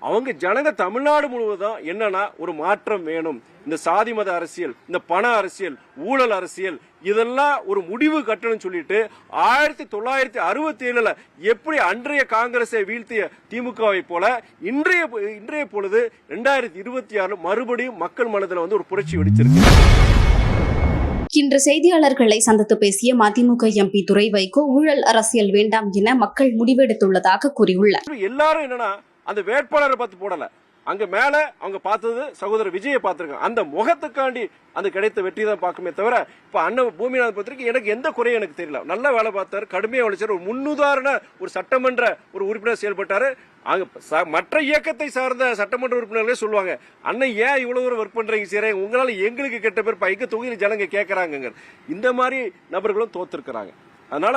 அவங்க ஜனங்க தமிழ்நாடு முழுவதும் என்னன்னா ஒரு மாற்றம் வேணும். இந்த சாதி மத அரசியல், இந்த பண அரசியல், ஊழல் அரசியல் இதெல்லாம் ஒரு முடிவு கட்டணும்னு சொல்லிட்டு 1967 எப்படி அன்றைய காங்கிரஸை வீழ்த்திய திமுகவை போல இன்றைய பொழுது 2026 மறுபடியும் மக்கள் மனதில் ஒரு புரட்சி வெடிச்சிருக்கு. இன்று செய்தியாளர்களை சந்தித்து பேசிய மதிமுக எம்பி துரை வைகோ ஊழல் அரசியல் வேண்டாம் என மக்கள் முடிவெடுத்துள்ளதாக கூறியுள்ளார். எல்லாரும் என்னன்னா அந்த வேட்பாளரை பார்த்து போடல, அங்க மேல அவங்க பார்த்தது சகோதரர் விஜயை பார்த்திருக்காங்க. அந்த முகத்துக்காண்டி அந்த கிடைத்த வெற்றி தான் பார்க்குமே தவிர இப்ப அண்ணன் பூமிநாதன் பத்திரிக்கை எனக்கு எந்த குறையும் எனக்கு தெரியல. நல்ல வேலை பார்த்தாரு, கடுமையா உழைச்சாரு, ஒரு முன்னுதாரண ஒரு சட்டமன்ற ஒரு உறுப்பினர் செயல்பட்டாரு. அங்க மற்ற இயக்கத்தை சார்ந்த சட்டமன்ற உறுப்பினர்களே சொல்லுவாங்க, அண்ணன் ஏன் இவ்வளவு தூரம் ஒர்க் பண்றீங்க சரி, உங்களால எங்களுக்கு கெட்ட பேர் எங்க தொகுதியில் ஜனங்க கேட்கறாங்க. இந்த மாதிரி நபர்களும் தோத்திருக்கிறாங்க. அதனால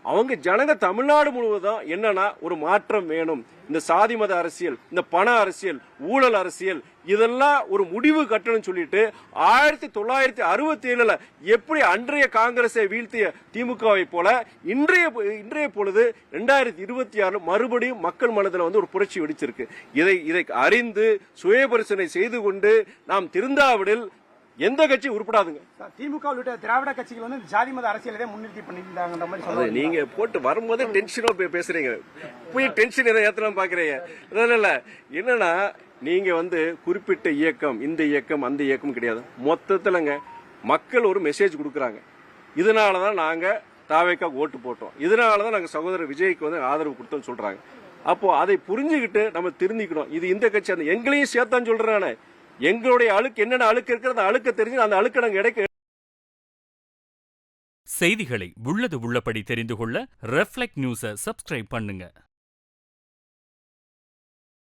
அவங்க ஜனங்க தமிழ்நாடு முழுவதும் என்னன்னா ஒரு மாற்றம் வேணும். இந்த சாதி மத அரசியல், இந்த பண அரசியல், ஊழல் அரசியல் இதெல்லாம் ஒரு முடிவு கட்டணும்னு சொல்லிட்டு 1967 எப்படி அன்றைய காங்கிரஸை வீழ்த்திய திமுகவை போல இன்றைய பொழுது 2026 மறுபடியும் மக்கள் மனதில் ஒரு புரட்சி வெடிச்சிருக்கு. இதை அறிந்து சுயபரிசனை செய்து கொண்டு நாம் திருந்தாவிடில் எந்த கட்சி உருப்படாதுங்க. திமுக உள்ளிட்ட திராவிட கட்சிகள் ஜாதி மத அரசியலை முன்னிறுத்தி பண்ணிருந்தாங்க மாதிரி நீங்க போட்டு வரும்போதே டென்ஷனோ பேசுறீங்க, போய் டென்ஷன் எதை ஏத்தலாம் பாக்குறீங்க. இல்ல என்னன்னா நீங்க குறிப்பிட்ட இயக்கம், இந்த இயக்கம் அந்த இயக்கம் கிடையாது. மொத்தத்துலங்க மக்கள் ஒரு மெசேஜ் கொடுக்கறாங்க. இதனாலதான் நாங்க தாவேக்கா ஓட்டு போட்டோம், இதனாலதான் நாங்க சகோதரர் விஜய்க்கு ஆதரவு கொடுத்தோம்னு சொல்றாங்க. அப்போ அதை புரிஞ்சுக்கிட்டு நம்ம திருந்திக்கணும். இது இந்த கட்சி அந்த எங்களையும் சேர்த்தான்னு சொல்றானே, எங்களுடைய அழுக்கு என்னென்ன அழுக்கு இருக்கிறது அழுக்க தெரிஞ்சு அந்த அழுக்க நாங்க இடைக்க. செய்திகளை உள்ளது உள்ளபடி தெரிந்து கொள்ள ரெஃப்ளெக்ட் நியூஸை சப்ஸ்கிரைப் பண்ணுங்க.